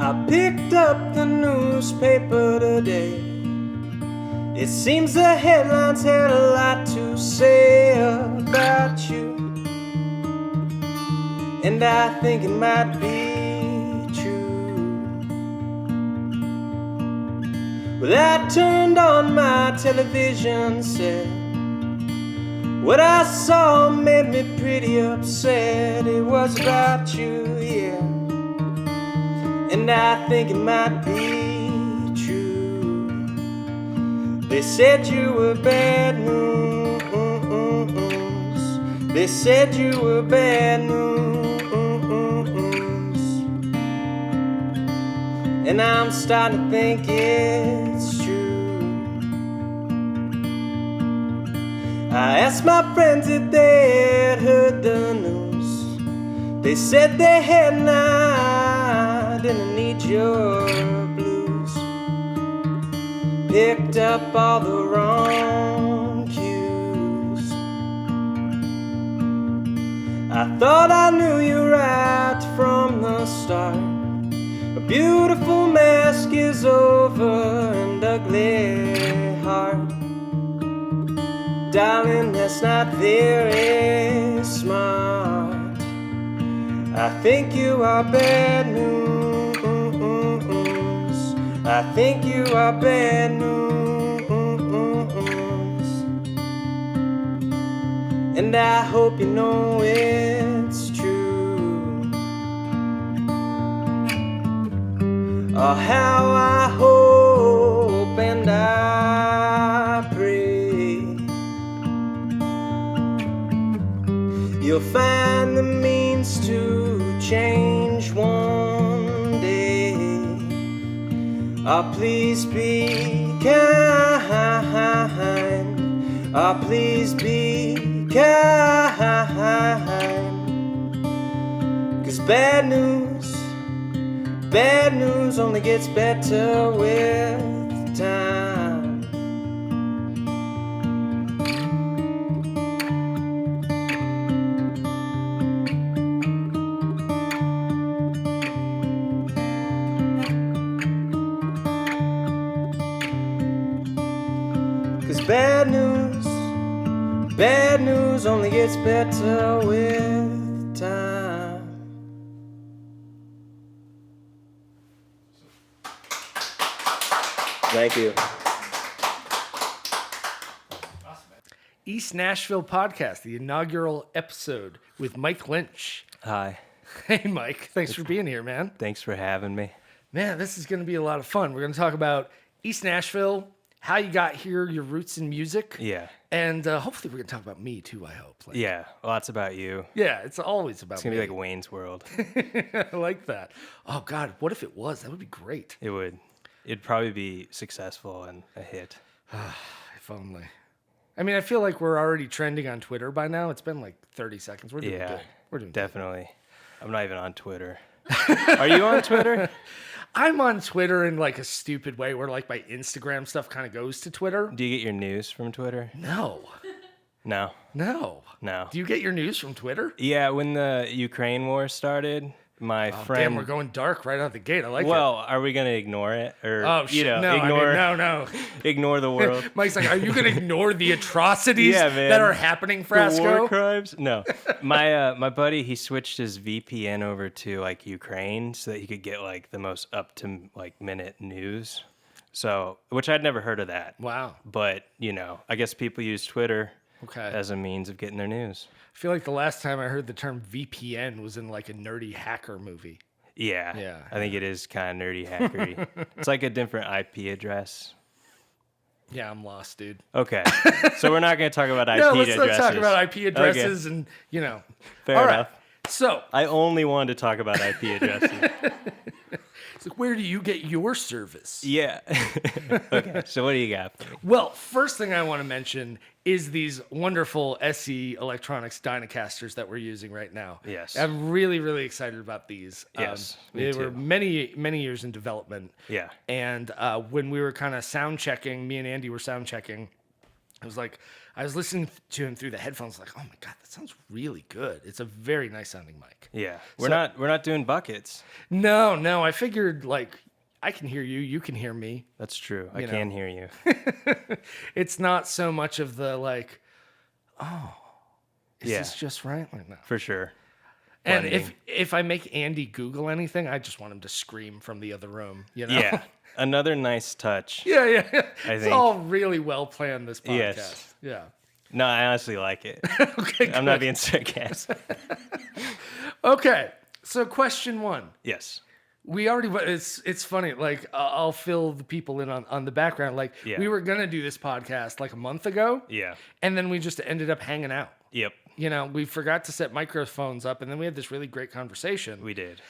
I picked up the newspaper today. It seems the headlines had a lot to say about you, and I think it might be true. Well, I turned on my television set. What I saw made me pretty upset. It was about you, yeah, and I think it might be true. They said you were bad news. They said you were bad news. And I'm starting to think it's true. I asked my friends if they had heard the news. They said they had not, and I need your blues. Picked up all the wrong cues. I thought I knew you right from the start. A beautiful mask is over an ugly heart. Darling, that's not very smart. I think you are bad news. I think you are bad news. And I hope you know it's true. Oh, how I hope and I pray you'll find the means to change one day. Oh, please be kind. Oh, please be kind. 'Cause bad news only gets better with time. Bad news only gets better with time. Thank you. East Nashville podcast, the inaugural episode with Mike Lynch. Hi. Hey, Mike. Thanks for being here, man. Thanks for having me. Man, this is going to be a lot of fun. We're going to talk about East Nashville, how you got here, your roots in music. Yeah. And hopefully we're going to talk about me, too, I hope. Like, Yeah, lots about you. Yeah, it's always about It's going to be like Wayne's World. I like that. Oh, God, what if it was? That would be great. It would. It'd probably be successful and a hit. If only. I mean, I feel like we're already trending on Twitter by now. It's been like 30 seconds. We're doing good. We're doing definitely. Good. I'm not even on Twitter. Are you on Twitter? I'm on Twitter in like a stupid way where like my Instagram stuff kind of goes to Twitter. Do you get your news from Twitter? No. No. Do you get your news from Twitter? Yeah, when the Ukraine war started, my friend... Damn, we're going dark right out the gate. I like it. Well, are we going to ignore it? Or, no, ignore, no. Ignore the world? Mike's like, are you going to ignore the atrocities that are happening, Frasco? The war crimes? No. My buddy, he switched his VPN over to like Ukraine so that he could get like the most up to like minute news. So, which I'd never heard of that. Wow. But, I guess people use Twitter Okay. as a means of getting their news. I feel like the last time I heard the term VPN was in like a nerdy hacker movie. Yeah. I think it is kind of nerdy hackery. It's like a different IP address. Yeah, I'm lost, dude. Okay. So we're not going to talk about IP no, addresses. let's talk about IP addresses and, Fair All enough. Right. So I only wanted to talk about IP addresses. It's like, where do you get your service? Yeah. Okay, so what do you got for me? Well, first thing I want to mention is these wonderful SE Electronics Dynacasters that we're using right now. Yes. I'm really, really excited about these. Yes, They were many, many years in development. Yeah. And when we were kind of sound checking, me and Andy were sound checking, I was listening to him through the headphones, like, oh my God, that sounds really good. It's a very nice sounding mic. Yeah. We're not doing buckets. No, I figured like I can hear you, you can hear me. That's true. I You know. can hear you. It's not so much of the like, oh, is Yeah. this just right? Like, no. For sure. And Blending. if I make Andy Google anything, I just want him to scream from the other room, you know? Yeah. Another nice touch. Yeah. It's think. all really well planned, this podcast. Yes. Yeah. No, I honestly like it. Okay, I'm not being sarcastic. Okay, so question 1. Yes. We already, it's funny, like, I'll fill the people in on the background. Like, Yeah. we were going to do this podcast like a month ago, Yeah. and then we just ended up hanging out. Yep. You know, we forgot to set microphones up, and then we had this really great conversation. We did.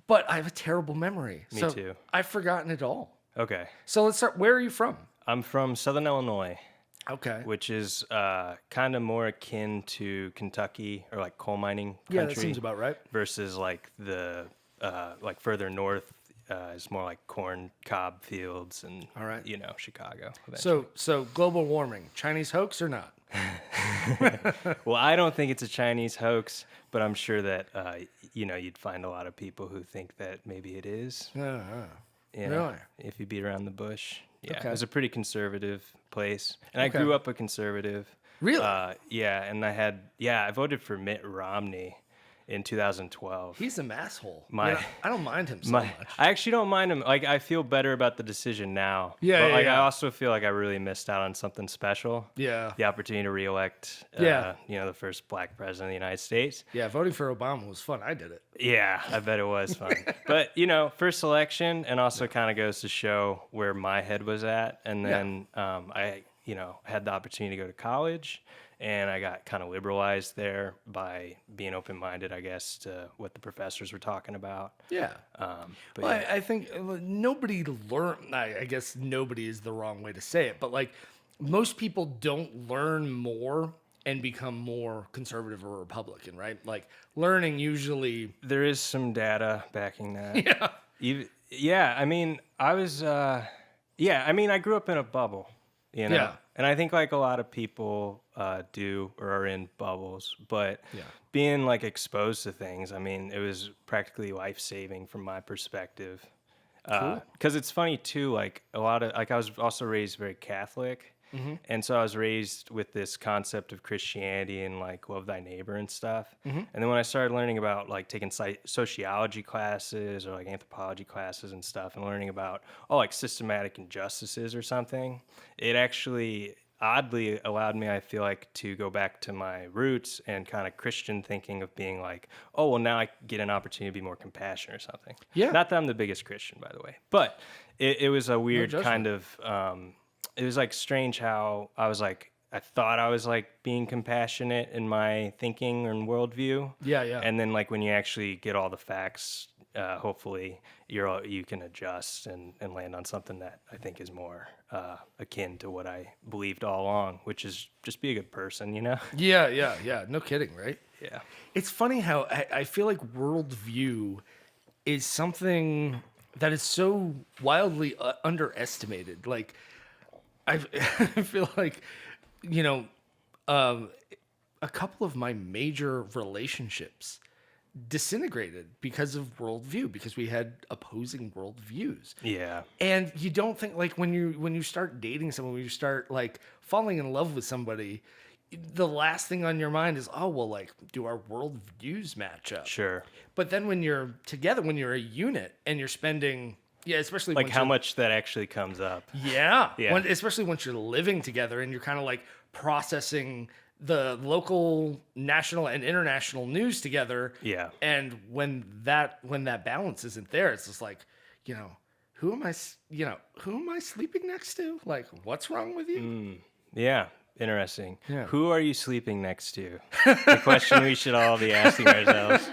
But I have a terrible memory. Me so too. I've forgotten it all. Okay. So let's start. Where are you from? I'm from Southern Illinois, Okay. which is kind of more akin to Kentucky or like coal mining country. Yeah, that seems about right. Versus like the like further north is more like corn cob fields and All right. Chicago. So global warming, Chinese hoax or not? Well, I don't think it's a Chinese hoax, but I'm sure that you'd find a lot of people who think that maybe it is. Really? If you beat around the bush. Yeah, Okay. it was a pretty conservative place, and Okay. I grew up a conservative. Really? Yeah, and I voted for Mitt Romney in 2012. He's an asshole. My- You know, I don't mind him so much. I actually don't mind him. Like, I feel better about the decision now. Yeah, but yeah, like, I yeah. also feel like I really missed out on something special. Yeah. The opportunity to reelect, Yeah. the first black president of the United States. Yeah, voting for Obama was fun. I did it. Yeah, I bet it was fun. But, first election, and also kind of goes to show where my head was at. And then I had the opportunity to go to college, and I got kind of liberalized there by being open-minded, I guess, to what the professors were talking about. Yeah. But Well, yeah. I think nobody learn. I guess nobody is the wrong way to say it, but like most people don't learn more and become more conservative or Republican, right? Like learning usually. There is some data backing that. Yeah. I mean, I grew up in a bubble, Yeah. And I think like a lot of people do or are in bubbles, but Yeah. being like exposed to things, I mean, it was practically life-saving from my perspective. Cool. Because it's funny too, like a lot of, like I was also raised very Catholic. And so I was raised with this concept of Christianity and like love thy neighbor and stuff. And then when I started learning about like taking sociology classes or like anthropology classes and stuff and learning about like systematic injustices or something, it actually oddly allowed me, I feel like, to go back to my roots and kind of Christian thinking of being like, oh, well, now I get an opportunity to be more compassionate or something. Yeah. Not that I'm the biggest Christian, by the way, but it was a weird judgment. kind of, it was like strange how I thought I was like being compassionate in my thinking and worldview. Yeah. And then like when you actually get all the facts, hopefully you can adjust and land on something that I think is more akin to what I believed all along, which is just be a good person, Yeah. No kidding, right? Yeah. It's funny how I feel like worldview is something that is so wildly underestimated. Like, I feel like, a couple of my major relationships disintegrated because of worldview, because we had opposing worldviews. Yeah. And you don't think like when you start dating someone, when you start like falling in love with somebody, the last thing on your mind is, oh, well, like, do our worldviews match up? Sure. But then when you're together, when you're a unit and you're spending, especially Like once how you're- much that actually comes up. Yeah. Yeah. Especially once you're living together and you're kind of like processing the local, national, and international news together. Yeah. And when that balance isn't there, it's just like, who am I sleeping next to? Like, what's wrong with you? Yeah. Interesting. Yeah. Who are you sleeping next to? The question we should all be asking ourselves.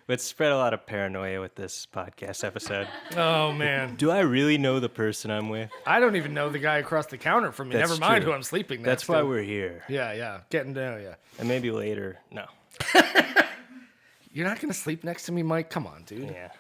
Let's spread a lot of paranoia with this podcast episode. Oh, man. Do I really know the person I'm with? I don't even know the guy across the counter from me. That's Never mind true. who I'm sleeping next That's to. why we're here. Yeah. Getting to know you. And maybe later. No. You're not going to sleep next to me, Mike? Come on, dude. Yeah.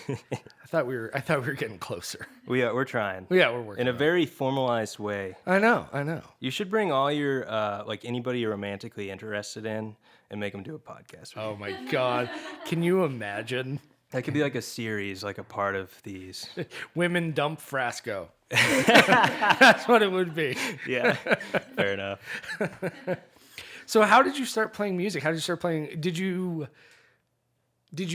I thought we were getting closer. We're trying. Yeah, we're working in a on it. very formalized way. I know. You should bring all your like anybody you're romantically interested in and make them do a podcast. Oh my God. Can you imagine? That could be like a series, like a part of these. Women dump Frasco. That's what it would be. Yeah, fair enough. So how did you start playing music? How did you start playing? Did you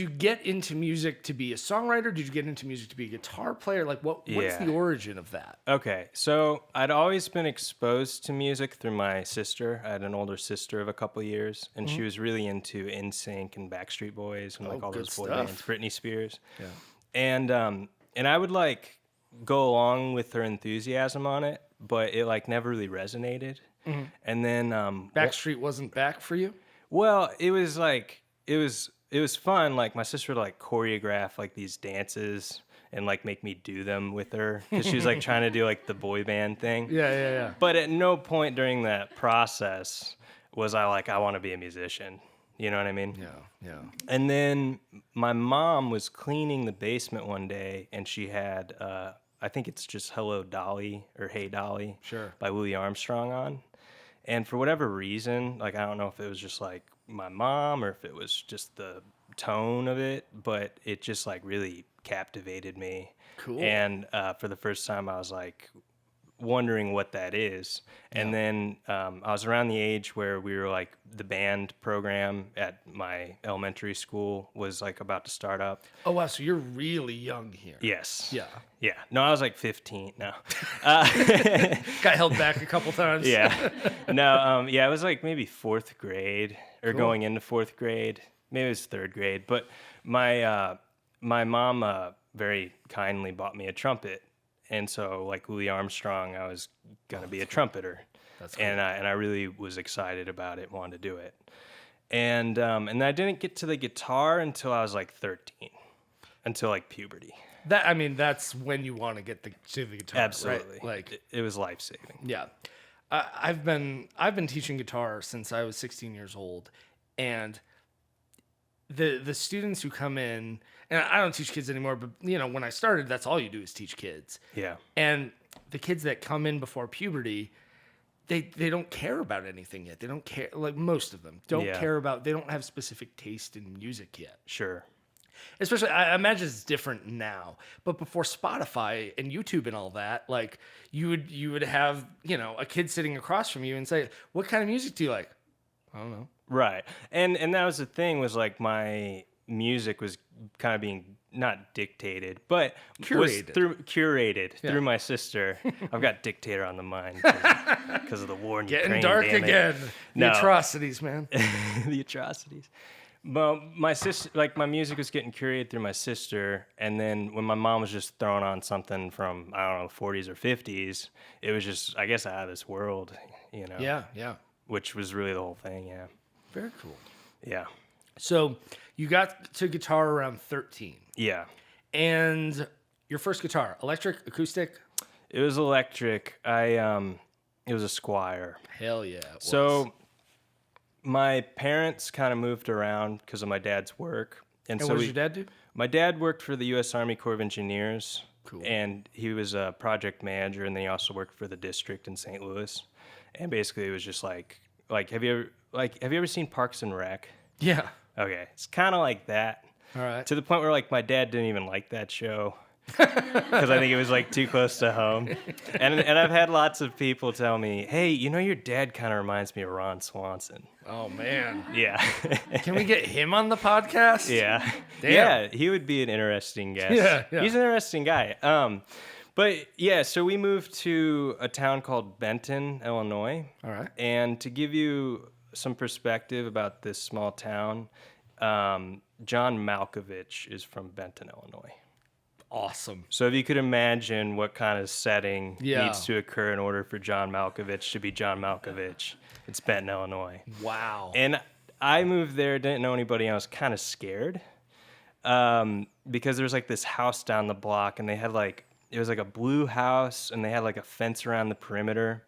get into music to be a songwriter? Did you get into music to be a guitar player? Like what's the origin of that? Okay, so I'd always been exposed to music through my sister. I had an older sister of a couple of years, and she was really into NSYNC and Backstreet Boys and like all good those boy stuff. bands, Britney Spears. Yeah. And I would like go along with her enthusiasm on it, but it like never really resonated. And then Backstreet wasn't back for you? well, it was like it was fun. Like my sister would like choreograph like these dances and like make me do them with her because she was like trying to do like the boy band thing. Yeah. But at no point during that process was I like, I want to be a musician. You know what I mean? Yeah. And then my mom was cleaning the basement one day and she had, I think it's just Hello Dolly or Hey Dolly Sure. by Louis Armstrong on. And for whatever reason, like, I don't know if it was just like my mom or if it was just the tone of it, but it just like really captivated me. Cool. And for the first time, I was like wondering what that is. And then I was around the age where we were like the band program at my elementary school was like about to start up. Oh, wow. So you're really young here. Yes. Yeah. Yeah. No, I was like 15 now. Got held back a couple times. Yeah. No, yeah, it was like maybe fourth grade or Cool. going into fourth grade. Maybe it was third grade. But my mom very kindly bought me a trumpet. And so, like Louis Armstrong, I was going to be a trumpeter. That's cool. And I really was excited about it, wanted to do it. And I didn't get to the guitar until I was like 13, until like puberty. That's when you want to get to the guitar. Absolutely. Right? Like, it was life-saving. yeah. I've been teaching guitar since I was 16 years old, and the students who come in, and I don't teach kids anymore, but when I started, that's all you do is teach kids. Yeah. And the kids that come in before puberty, they don't care about anything yet. They don't care, like most of them don't care about, they don't have specific taste in music yet. Sure. Especially, I imagine it's different now, but before Spotify and YouTube and all that, like you would have, a kid sitting across from you and say, "What kind of music do you like?" I don't know. Right. And that was the thing, was like my music was kind of being not dictated, but Curated. through my sister. I've got dictator on the mind because of the war in Getting Ukraine. dark damn it. again. No. The atrocities, man. The atrocities. But my sister, like my music was getting curated through my sister, and then when my mom was just throwing on something from, I don't know, 40s or 50s, it was just, I guess, out of this world, Yeah. which was really the whole thing. Yeah. Very cool. Yeah. So you got to guitar around 13. Yeah. And your first guitar, electric, acoustic? It was electric. It was a Squire. Hell yeah. It was. So my parents kind of moved around because of my dad's work. And so what does your dad do? My dad worked for the U.S. Army Corps of Engineers. Cool. And he was a project manager, and then he also worked for the district in St. Louis. And basically it was just like have you ever seen Parks and Rec? Yeah. Okay. It's kind of like that. All right. To the point where like my dad didn't even like that show. Because I think it was like too close to home. And I've had lots of people tell me, "Hey, your dad kind of reminds me of Ron Swanson." Oh, man. Yeah. Can we get him on the podcast? Yeah. Damn. Yeah, he would be an interesting guest. Yeah. He's an interesting guy. But yeah, so we moved to a town called Benton, Illinois. All right. And to give you some perspective about this small town, John Malkovich is from Benton, Illinois. Awesome. So if you could imagine what kind of setting Yeah. needs to occur in order for John Malkovich to be John Malkovich, it's Benton, Illinois. Wow. And I moved there, didn't know anybody, and I was kind of scared because there was like this house down the block, and they had like, it was like a blue house, and they had like a fence around the perimeter,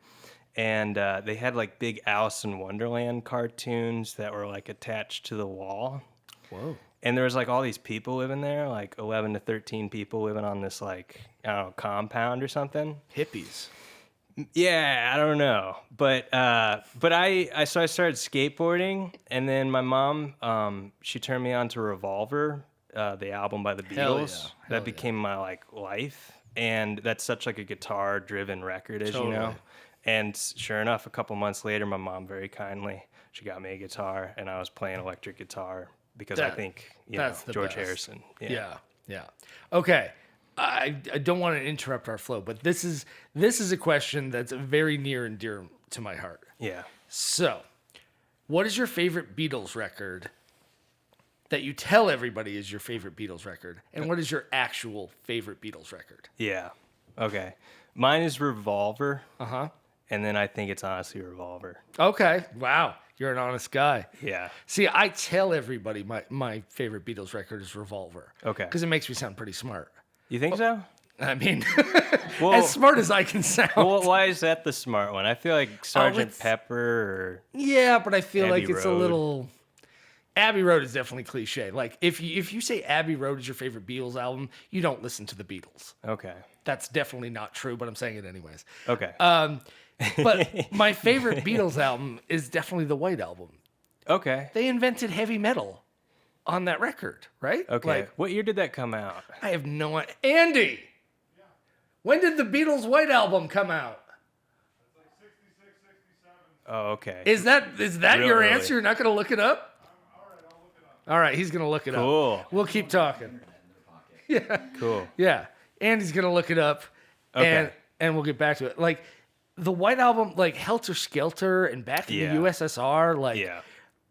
and they had like big Alice in Wonderland cartoons that were like attached to the wall. Whoa. And there was like all these people living there, like 11 to 13 people living on this like, I don't know, compound or something. Hippies. Yeah, I don't know. But I started skateboarding, and then my mom, she turned me on to Revolver, the album by the Hell Beatles. yeah. That became my like life. And that's such like a guitar driven record, as you know. Totally. And sure enough, a couple months later, my mom very kindly, she got me a guitar, and I was playing electric guitar because I think, that's the George best. Harrison. Yeah. Okay. I don't want to interrupt our flow, but this is a question that's very near and dear to my heart. Yeah. So, what is your favorite Beatles record that you tell everybody is your favorite Beatles record? And what is your actual favorite Beatles record? Yeah. Okay. Mine is Revolver. Uh-huh. And then I think it's honestly Revolver. Okay. Wow. You're an honest guy. Yeah. See, I tell everybody my favorite Beatles record is Revolver. Okay. Because it makes me sound pretty smart. You think so? I mean, Well, as smart as I can sound. Well, why is that the smart one? I feel like Sergeant it's- Pepper or Yeah, but I feel Abbey like it's a Road. little. Abbey Road is definitely cliche. Like if you say Abbey Road is your favorite Beatles album, you don't listen to the Beatles. Okay. That's definitely not true, but I'm saying it anyways. Okay. But my favorite Beatles album is definitely the White Album. Okay. They invented heavy metal on that record, right? Okay. Like, What year did that come out? I have no idea. Andy, when did the Beatles White Album come out? Oh, okay. Is that Real your early. answer? You're not going to look it up? All right, he's going to look it up. Cool. We'll keep talking. Yeah. Cool. Yeah. Andy's going to look it up. Okay. And we'll get back to it. Like, the White Album, like Helter Skelter and Back in Yeah. the USSR, like, Yeah.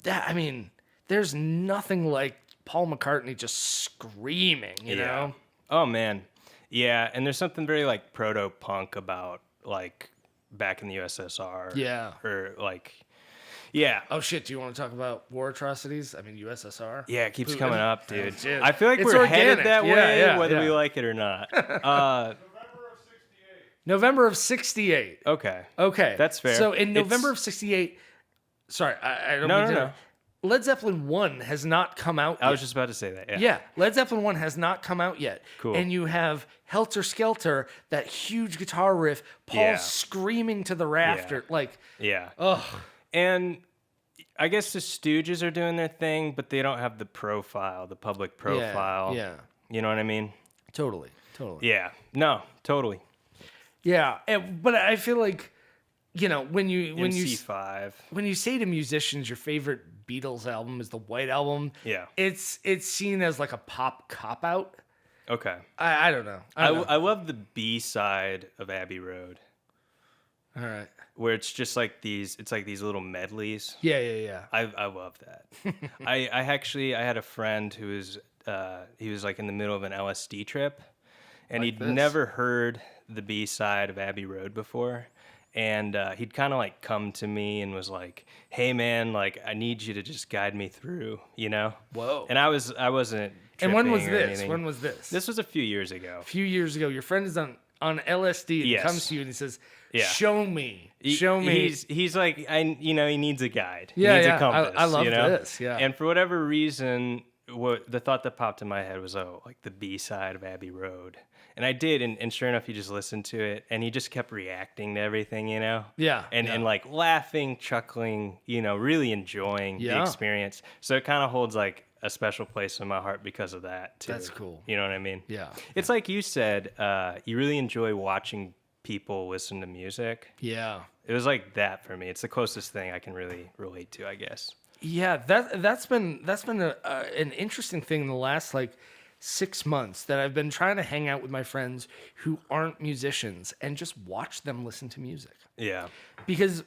that, I mean, there's nothing like Paul McCartney just screaming, you know? Oh man. Yeah, and there's something very like proto-punk about like back in the USSR. Yeah. Or like yeah. Oh, shit, do you want to talk about war atrocities? I mean, USSR? Yeah, it keeps coming up, dude. Shit. I feel like It's we're organic. headed that Yeah, way, yeah, whether yeah. we like it or not. November of 68. Okay. Okay. That's fair. So in November It's- of 68, sorry, I don't No, mean no, to. no. Led Zeppelin 1 has not come out yet. I was just about to say that. Yeah. Yeah, Led Zeppelin 1 has not come out yet. Cool. And you have Helter Skelter, that huge guitar riff, Paul Yeah. screaming to the rafter. Like, Yeah. ugh. And I guess the Stooges are doing their thing, but they don't have the profile, the public profile. Yeah. You know what I mean? Totally. Yeah. No, totally. Yeah. But I feel like, you know, when you MC5. when you say to musicians your favorite Beatles album is the White Album, Yeah. it's seen as like a pop cop out. Okay. I don't know. I don't know. I love the B side of Abbey Road, All right. where it's just like these little medleys. Yeah. I love that. I had a friend who was he was like in the middle of an LSD trip, and Like he'd this. never heard the B side of Abbey Road before. And he'd kind of like come to me and was like, "Hey man, like I need you to just guide me through, you know?" Whoa. And I wasn't. And when was tripping or this? anything. When was this? This was a few years ago. A few years ago, your friend is on LSD and Yes. comes to you and he says, Yeah. "Show me, show me." He's like he needs a guide. Yeah, he needs yeah. a compass. I love you know? this, yeah. And for whatever reason, the thought that popped in my head was, like the B side of Abbey Road. And I did, and sure enough, he just listened to it, and he just kept reacting to everything, you know? Yeah, And yeah. and like laughing, chuckling, you know, really enjoying the Yeah. experience. So it kind of holds like a special place in my heart because of that too. That's cool. You know what I mean? Yeah. It's like you said, you really enjoy watching people listen to music. Yeah. It was like that for me. It's the closest thing I can really relate to, I guess. Yeah, that's been an interesting thing in the last like 6 months that I've been trying to hang out with my friends who aren't musicians and just watch them listen to music. Yeah. Because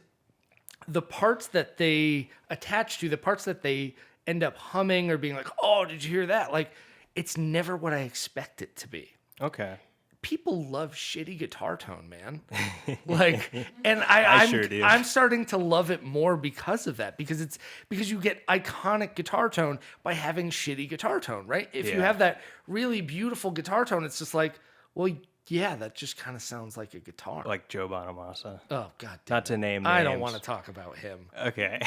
the parts that they attach to, the parts that they end up humming or being like, "Oh, did you hear that?" Like, it's never what I expect it to be. Okay. People love shitty guitar tone, man. Like, and I'm sure do. I'm starting to love it more because of that. Because you get iconic guitar tone by having shitty guitar tone, right? If you Yeah. have that really beautiful guitar tone, it's just like, well, Yeah, that just kind of sounds like a guitar. Like Joe Bonamassa. Oh, God damn Not to name names. I don't want to talk about him. Okay.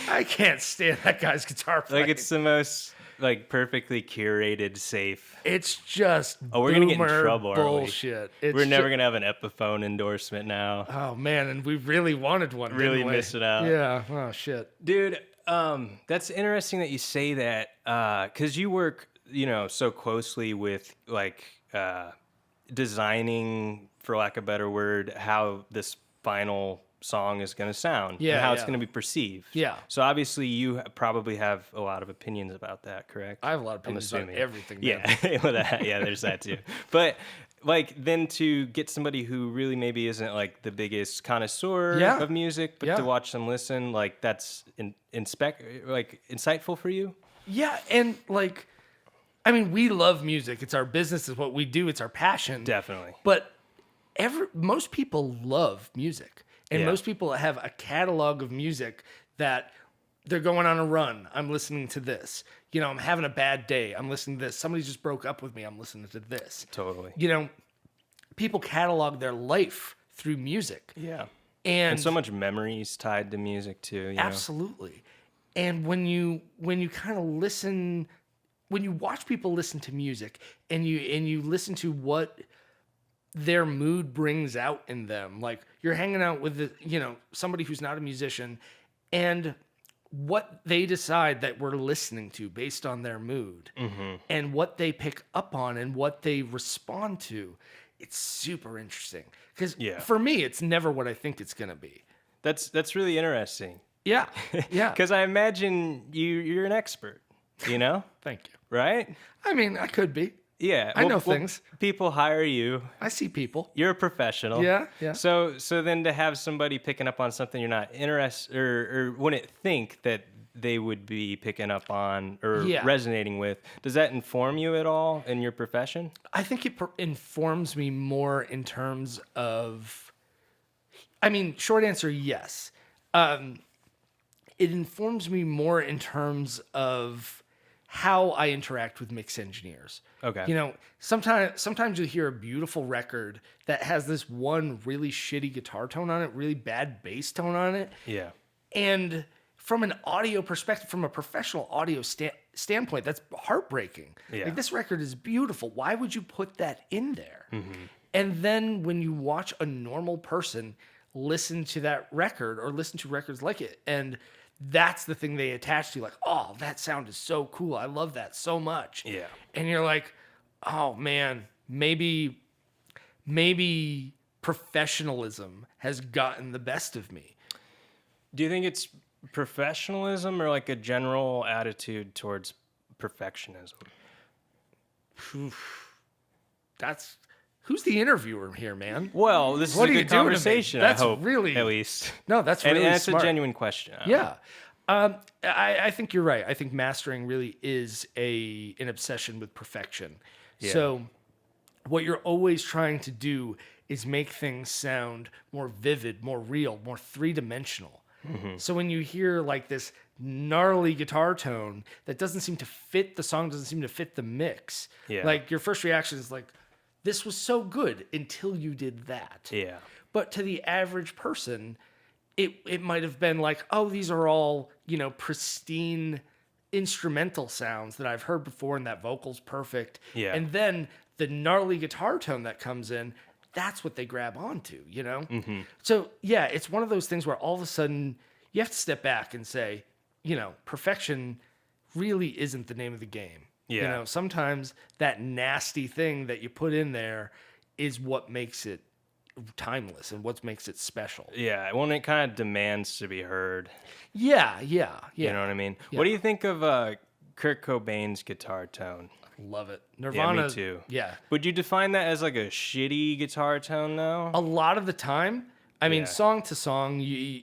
I can't stand that guy's guitar playing. Like, it's the most, like, perfectly curated, safe. It's just we're going to get in trouble, bullshit. Are we? We're never going to have an Epiphone endorsement now. Oh, man, and we really wanted one, Really didn't we? missed it out. Yeah, oh, shit. Dude, that's interesting that you say that, because you work, so closely with, like, designing, for lack of a better word, how this final song is going to sound and how it's going to be perceived. Yeah. So obviously you probably have a lot of opinions about that, correct? I have a lot of opinions about everything. Yeah. Yeah, there's that too. But like then to get somebody who really maybe isn't like the biggest connoisseur of music, but to watch them listen, like that's insightful for you? Yeah, and like I mean, we love music. It's our business. It's what we do. It's our passion. Definitely. But most people love music. And most people have a catalog of music that they're going on a run. I'm listening to this. I'm having a bad day. I'm listening to this. Somebody just broke up with me. I'm listening to this. Totally. People catalog their life through music. Yeah. And so much memories tied to music too. Absolutely. And when you kind of listen... When you watch people listen to music and you listen to what their mood brings out in them, like you're hanging out with somebody who's not a musician, and what they decide that we're listening to based on their mood and what they pick up on and what they respond to, it's super interesting. Because for me, it's never what I think it's gonna be. That's really interesting. Yeah, yeah. Because I imagine you're an expert. Thank you. Right? I mean, I could be. Yeah. I know things. People hire you. I see people. You're a professional. Yeah, yeah. So then to have somebody picking up on something you're not interested or wouldn't think that they would be picking up on or resonating with, does that inform you at all in your profession? I think it informs me more in terms of, I mean, short answer, yes. It informs me more in terms of how I interact with mix engineers. Okay. Sometimes you hear a beautiful record that has this one really shitty guitar tone on it, really bad bass tone on it. Yeah. And from an audio perspective, from a professional audio standpoint, that's heartbreaking. Yeah. Like, this record is beautiful. Why would you put that in there? Mm-hmm. And then when you watch a normal person listen to that record or listen to records like it, and that's the thing they attach to, like, oh, that sound is so cool. I love that so much. Yeah. And you're like, oh man, maybe professionalism has gotten the best of me. Do you think it's professionalism or like a general attitude towards perfectionism? Who's the interviewer here, man? Well, this is a good conversation. That's I hope, really, at least. No, that's really and that's smart. a genuine question. Yeah. I think you're right. I think mastering really is an obsession with perfection. Yeah. So what you're always trying to do is make things sound more vivid, more real, more three-dimensional. Mm-hmm. So when you hear like this gnarly guitar tone that doesn't seem to fit the song, doesn't seem to fit the mix, like your first reaction is like, this was so good until you did that. Yeah. But to the average person, it might have been like, oh, these are all, pristine instrumental sounds that I've heard before and that vocal's perfect. Yeah. And then the gnarly guitar tone that comes in, that's what they grab onto, Mm-hmm. So, yeah, it's one of those things where all of a sudden you have to step back and say, perfection really isn't the name of the game. Yeah. Sometimes that nasty thing that you put in there is what makes it timeless and what makes it special. Yeah, when it kind of demands to be heard. Yeah. You know what I mean? Yeah. What do you think of Kurt Cobain's guitar tone? Love it. Nirvana. Yeah, me too. Yeah. Would you define that as like a shitty guitar tone though? A lot of the time. I mean, song to song, you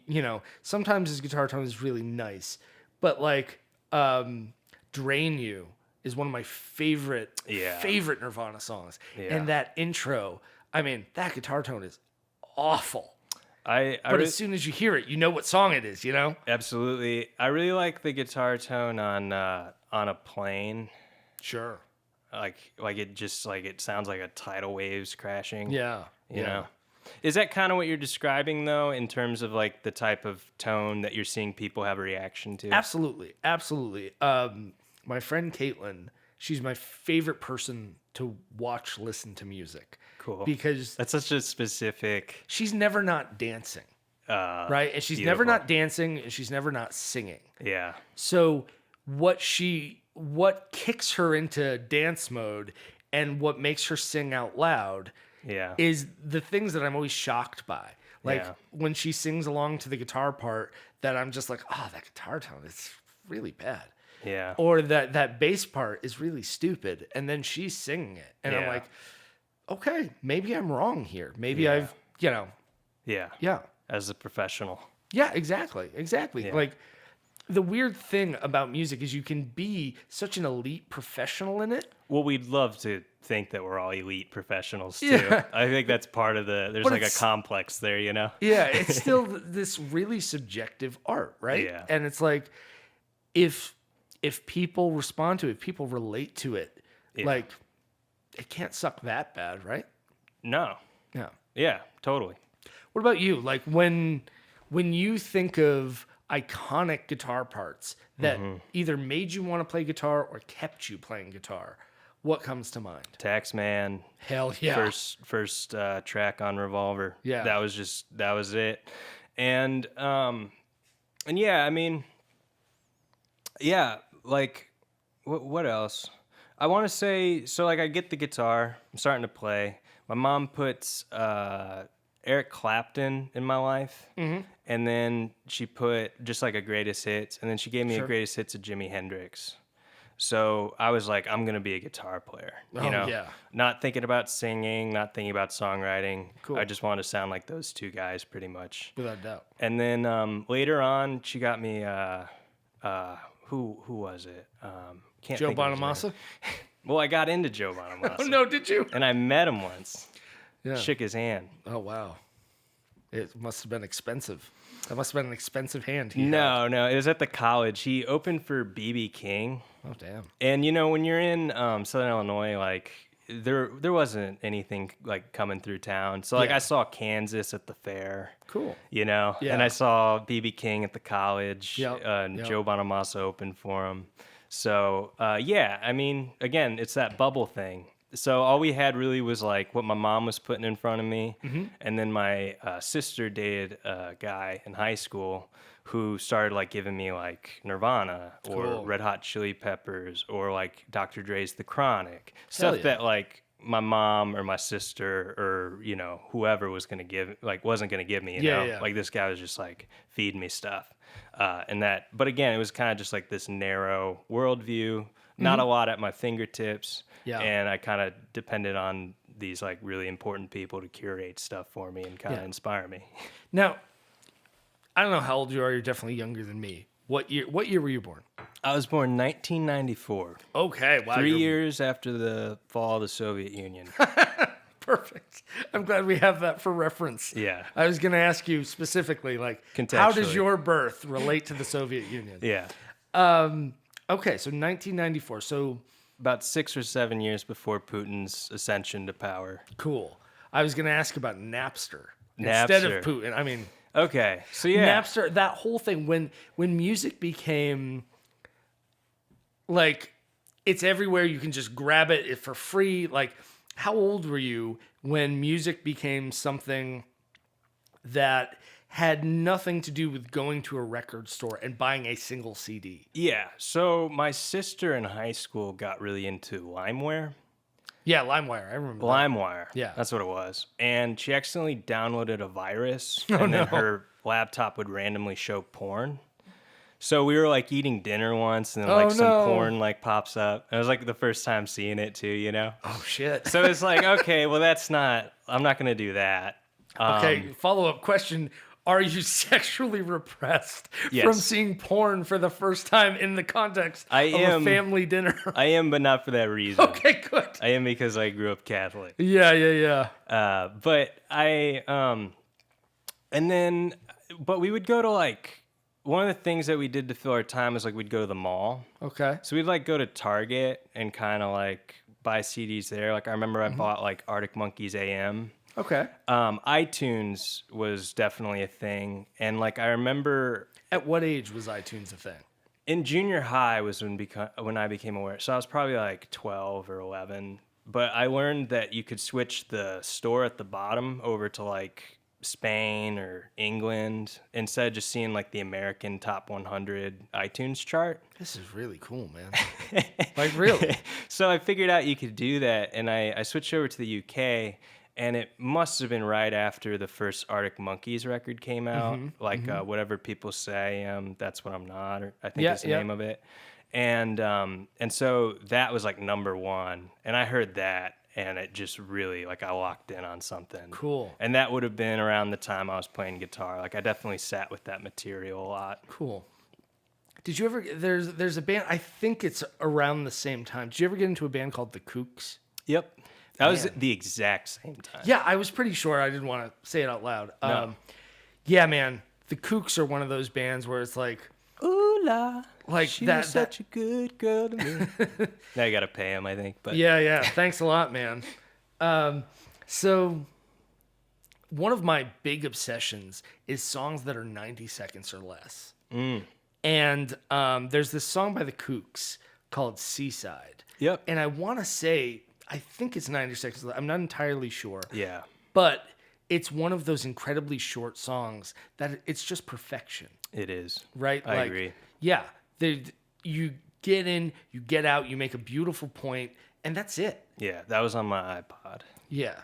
sometimes his guitar tone is really nice, but like Drain You is one of my favorite Nirvana songs. Yeah. And that intro, I mean, that guitar tone is awful. But as soon as you hear it, you know what song it is, Absolutely. I really like the guitar tone on a Plane. Sure. like it just like it sounds like a tidal waves crashing. Yeah. You know? Is that kind of what you're describing though, in terms of like the type of tone that you're seeing people have a reaction to? Absolutely. Absolutely. My friend Caitlin, she's my favorite person to watch, listen to music. Cool. Because that's such a specific. She's never not dancing. Right? And she's never not dancing, and she's never not singing. Yeah. So what kicks her into dance mode and what makes her sing out loud is the things that I'm always shocked by. Like when she sings along to the guitar part, that I'm just like, oh, that guitar tone is really bad. Yeah. Or that bass part is really stupid. And then she's singing it. And I'm like, okay, maybe I'm wrong here. Maybe I've, Yeah. Yeah. As a professional. Yeah, exactly. Yeah. Like, the weird thing about music is you can be such an elite professional in it. Well, we'd love to think that we're all elite professionals too. Yeah. I think that's part of there's like a complex there, you know? Yeah, it's still this really subjective art, right? Yeah. And it's like, if people respond to it, if people relate to it, like, it can't suck that bad, right? No. Yeah. Yeah, totally. What about you? Like, when you think of iconic guitar parts that either made you want to play guitar or kept you playing guitar, what comes to mind? Taxman. Hell yeah. First track on Revolver. Yeah. That was it. And yeah, I mean, yeah, like what else? I want to say, so like I get the guitar, I'm starting to play. My mom puts Eric Clapton in my life, and then she put just like a greatest hits, and then she gave me a greatest hits of Jimi Hendrix. So I was like, I'm gonna be a guitar player, you know, not thinking about singing, not thinking about songwriting. Cool. I just wanted to sound like those two guys, pretty much, without doubt. And then later on, she got me who was it? Can't Joe think of his Bonamassa. name. Well, I got into Joe Bonamassa. Oh no, did you? And I met him once. Yeah. Shook his hand. Oh, wow. It must have been expensive. That must have been an expensive hand. No, it was at the college. He opened for B.B. King. Oh, damn. And, you know, when you're in Southern Illinois, like, there wasn't anything, like, coming through town. So, like, I saw Kansas at the fair. Cool. You know? Yeah. And I saw B.B. King at the college. Yep. Joe Bonamassa opened for him. So, yeah, I mean, again, it's that bubble thing. So all we had really was like what my mom was putting in front of me. And then my sister dated a guy in high school who started like giving me like Nirvana or Red Hot Chili Peppers or like Dr. Dre's The Chronic. Stuff that like my mom or my sister or, you know, whoever was going to give, like wasn't going to give me, you know? Yeah. Like this guy was just like feeding me stuff. But again, it was kind of just like this narrow worldview, not a lot at my fingertips. Yeah. And I kind of depended on these like really important people to curate stuff for me and kind of inspire me. Now, I don't know how old you are. You're definitely younger than me. What year were you born? I was born 1994. Okay. Wow. 3 years after the fall of the Soviet Union. Perfect. I'm glad we have that for reference. Yeah. I was going to ask you specifically, like, how does your birth relate to the Soviet Union? Yeah. Okay. So 1994. So about 6 or 7 years before Putin's ascension to power. Cool. I was going to ask about Napster instead of Putin. I mean, okay. So yeah, Napster, that whole thing, when music became like it's everywhere, you can just grab it for free. Like, how old were you when music became something that had nothing to do with going to a record store and buying a single CD? Yeah. So my sister in high school got really into LimeWire. Yeah, LimeWire. I remember LimeWire. That. Yeah. That's what it was. And she accidentally downloaded a virus, and then her laptop would randomly show porn. So we were like eating dinner once, and then some porn like pops up. It was like the first time seeing it too, you know? Oh shit. So it's like, okay, well I'm not gonna do that. Okay, follow-up question. Are you sexually repressed from seeing porn for the first time in the context of a family dinner? I am, but not for that reason. Okay, good. I am because I grew up Catholic. Yeah. But but we would go to like, one of the things that we did to fill our time is like we'd go to the mall. Okay. So we'd like go to Target and kind of like buy CDs there. Like I remember I bought like Arctic Monkeys AM. Okay. iTunes was definitely a thing, and like I remember. At what age was iTunes a thing? In junior high was when I became aware. So I was probably like 12 or 11. But I learned that you could switch the store at the bottom over to like Spain or England instead of just seeing like the American top 100 iTunes chart. This is really cool, man. Like, really? So I figured out you could do that, and I switched over to the UK, and it must have been right after the first Arctic Monkeys record came out, Whatever People Say, That's What I'm Not, or I think is the name of it. And so that was like number one, and I heard that, and it just really, like, I locked in on something. Cool. And that would have been around the time I was playing guitar. Like, I definitely sat with that material a lot. Cool. Did you ever, there's a band, I think it's around the same time. Did you ever get into a band called The Kooks? Yep. That was the exact same time. Yeah, I was pretty sure. I didn't want to say it out loud. No. Yeah, man. The Kooks are one of those bands where it's like, ooh la, like she that. was such a good girl to me. Now you gotta pay him, I think. But yeah. Thanks a lot, man. So one of my big obsessions is songs that are 90 seconds or less. And there's this song by the Kooks called Seaside. Yep. And I want to say, I think it's 90 seconds. I'm not entirely sure. Yeah. But it's one of those incredibly short songs that it's just perfection. It is. Right? I agree. Yeah. You get in, you get out, you make a beautiful point, and that's it. Yeah, that was on my iPod. Yeah.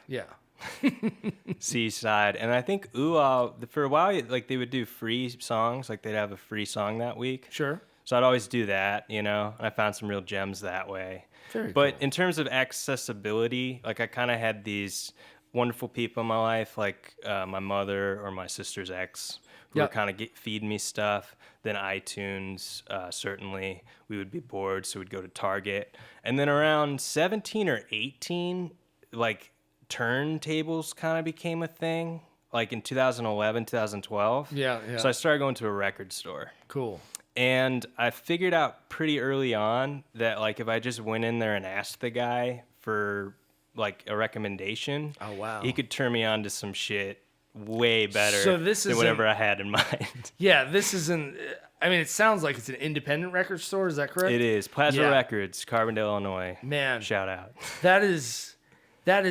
Seaside. And I think for a while, like they would do free songs. Like they'd have a free song that week. Sure. So I'd always do that, and I found some real gems that way. Very But cool. in terms of accessibility, like I kind of had these wonderful people in my life, like my mother or my sister's ex, who were kind of feeding me stuff. Then iTunes, certainly, we would be bored, so we'd go to Target. And then around 17 or 18, like turntables kind of became a thing, like in 2011, 2012. Yeah. So I started going to a record store. Cool. And I figured out pretty early on that, like, if I just went in there and asked the guy for, like, a recommendation, Oh, wow. he could turn me on to some shit way better than whatever I had in mind. Yeah, this isn't... I mean, it sounds like it's an independent record store. Is that correct? It is. Plasma Records, Carbondale, Illinois. Man. Shout out. That is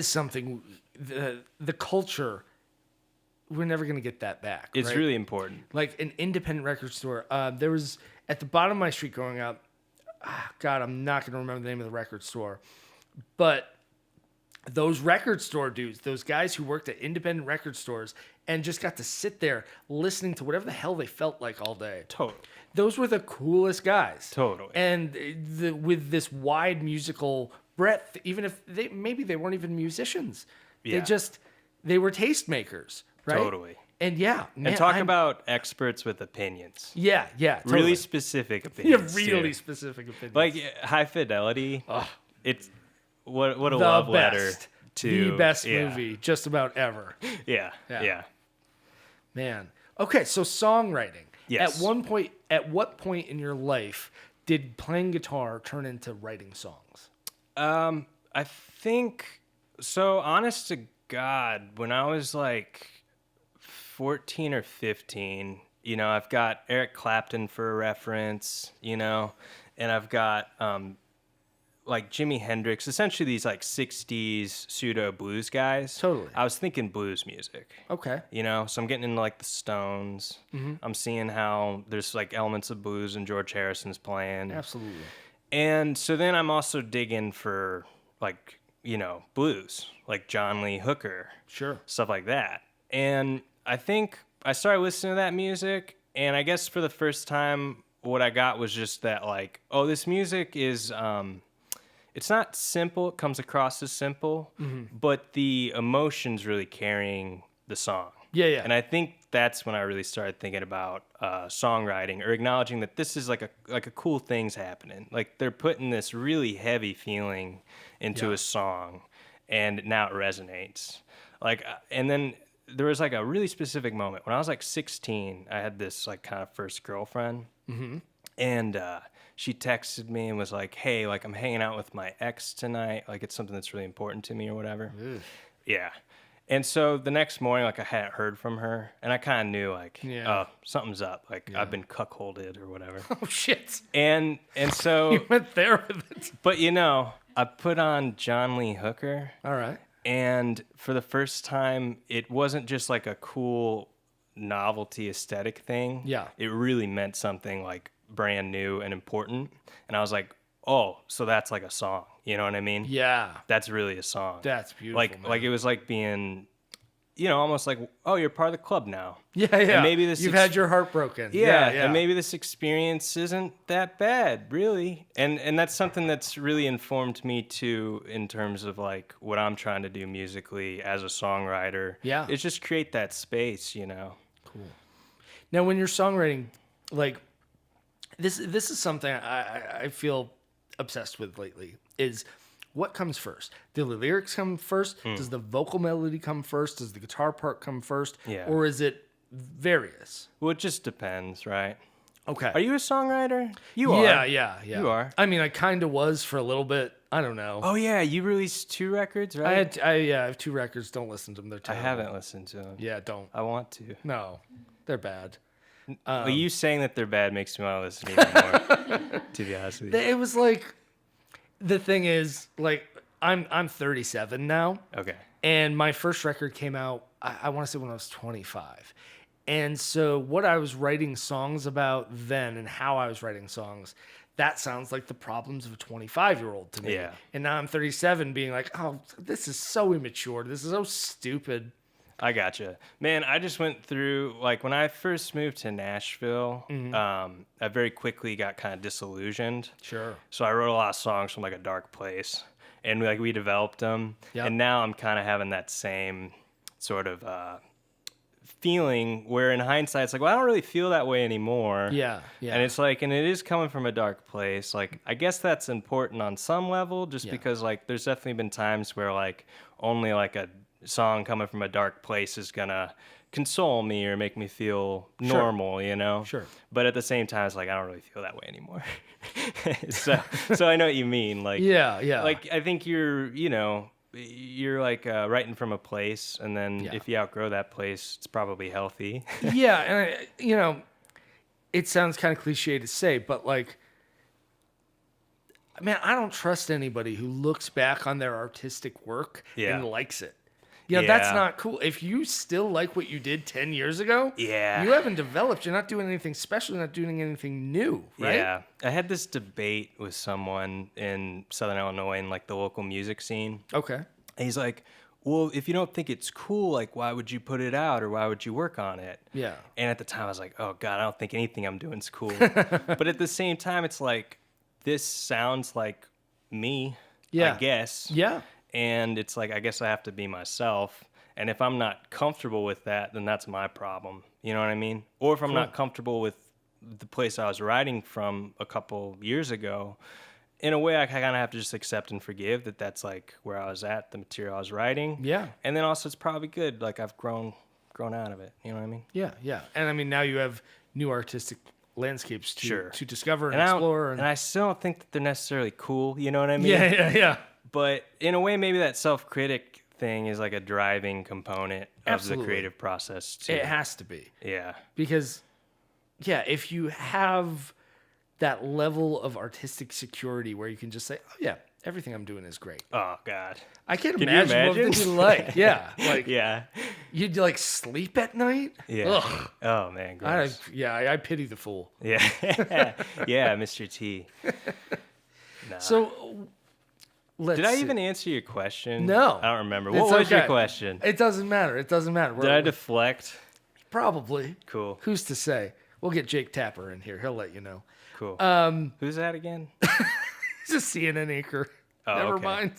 something... The culture... We're never going to get that back. It's right? really important. Like an independent record store. There was at the bottom of my street growing up. God, I'm not going to remember the name of the record store, but those record store dudes, those guys who worked at independent record stores and just got to sit there listening to whatever the hell they felt like all day. Totally. Those were the coolest guys. Totally. And with this wide musical breadth, even if maybe they weren't even musicians, Yeah. they were tastemakers. Right? Totally. And man, and talk about experts with opinions. Yeah, totally. Really specific opinions. Really specific opinions. Like High Fidelity. It's what a the love best, letter to the best movie just about ever. Yeah. Man. Okay, so songwriting. Yes. At what point in your life did playing guitar turn into writing songs? I think so. Honest to God, when I was like 14 or 15, I've got Eric Clapton for a reference, and I've got like Jimi Hendrix, essentially these like 60s pseudo blues guys. Totally. I was thinking blues music. Okay. So I'm getting into like the Stones. Mm-hmm. I'm seeing how there's like elements of blues and George Harrison's playing. Absolutely. And so then I'm also digging for like, blues, like John Lee Hooker. Sure. Stuff like that. And I think I started listening to that music, and I guess for the first time, what I got was just that, like, oh, this music is, it's not simple. It comes across as simple, but the emotion's really carrying the song. Yeah. And I think that's when I really started thinking about songwriting, or acknowledging that this is like a cool thing's happening. Like they're putting this really heavy feeling into a song, and now it resonates. Like, and then there was like a really specific moment when I was like 16. I had this like kind of first girlfriend, And she texted me and was like, hey, like, I'm hanging out with my ex tonight. Like, it's something that's really important to me or whatever. Ugh. Yeah. And so the next morning, like, I hadn't heard from her. And I kind of knew, like, oh, something's up. Like, I've been cuckolded or whatever. Oh, shit. And so... You went there with it. But, you know, I put on John Lee Hooker. All right. And for the first time, it wasn't just, like, a cool novelty aesthetic thing. Yeah. It really meant something, like, brand new and important. And I was like, oh, so that's like a song. You know what I mean? Yeah. That's really a song. That's beautiful, Like it was like being, you know, almost like, oh, you're part of the club now. Yeah, yeah. And maybe this You've had your heart broken. Yeah, Yeah. and maybe this experience isn't that bad, really. And that's something that's really informed me too in terms of like what I'm trying to do musically as a songwriter. Yeah. It's just create that space, you know. Cool. Now, when you're songwriting, like this is something I feel obsessed with lately. Is what comes first? Do the lyrics come first? Does the vocal melody come first? Does the guitar part come first? Yeah. Or is it various? Well, it just depends, right? Okay. Are you a songwriter? You are. Yeah. You are. I mean, I kind of was for a little bit. I don't know. Oh yeah, you released 2 records, right? I have 2 records. Don't listen to them. They're I terrible. haven't listened to them. Yeah, don't. I want to. No, they're bad. Well, you saying that they're bad makes me want to listen even more. To be honest with you. It was like, the thing is, like, I'm 37 now. Okay. And my first record came out, I want to say when I was 25. And so what I was writing songs about then and how I was writing songs, that sounds like the problems of a 25-year-old to me. Yeah. And now I'm 37 being like, oh, this is so immature. This is so stupid. I gotcha. Man, I just went through, like, when I first moved to Nashville, I very quickly got kind of disillusioned. Sure. So I wrote a lot of songs from, like, a dark place. And, like, we developed them. Yep. And now I'm kind of having that same sort of feeling where in hindsight, it's like, well, I don't really feel that way anymore. Yeah. And it's like, and it is coming from a dark place. Like, I guess that's important on some level just because, like, there's definitely been times where, like, only, like, a song coming from a dark place is gonna console me or make me feel normal, you know? Sure. But at the same time, it's like, I don't really feel that way anymore. so I know what you mean. Like, Yeah. Like, I think you're like writing from a place, and then if you outgrow that place, it's probably healthy. Yeah, and it sounds kind of cliche to say, but like, man, I don't trust anybody who looks back on their artistic work and likes it. That's not cool. If you still like what you did 10 years ago, you haven't developed. You're not doing anything special. You're not doing anything new, right? Yeah. I had this debate with someone in Southern Illinois in like the local music scene. Okay. And he's like, well, if you don't think it's cool, like, why would you put it out or why would you work on it? Yeah. And at the time, I was like, oh, God, I don't think anything I'm doing is cool. But at the same time, it's like, this sounds like me, I guess. Yeah. And it's like, I guess I have to be myself. And if I'm not comfortable with that, then that's my problem. You know what I mean? Or if I'm not comfortable with the place I was writing from a couple years ago, in a way, I kind of have to just accept and forgive that that's like where I was at, the material I was writing. Yeah. And then also, it's probably good. Like, I've grown out of it. You know what I mean? Yeah. And I mean, now you have new artistic landscapes to discover and explore. And I still don't think that they're necessarily cool. You know what I mean? Yeah. But in a way, maybe that self-critic thing is like a driving component of the creative process too. It has to be. Yeah. Because, if you have that level of artistic security where you can just say, oh yeah, everything I'm doing is great. Oh God. I can't imagine what it'd be like. Yeah. Like, yeah. You'd like sleep at night? Yeah. Ugh. Oh man, gross. I pity the fool. Yeah. Yeah, Mr. T. Nah. So did I even answer your question? No. I don't remember. What was your question? It doesn't matter. Did I deflect? Probably. Cool. Who's to say? We'll get Jake Tapper in here. He'll let you know. Cool. Who's that again? He's a CNN anchor. Oh, Never mind.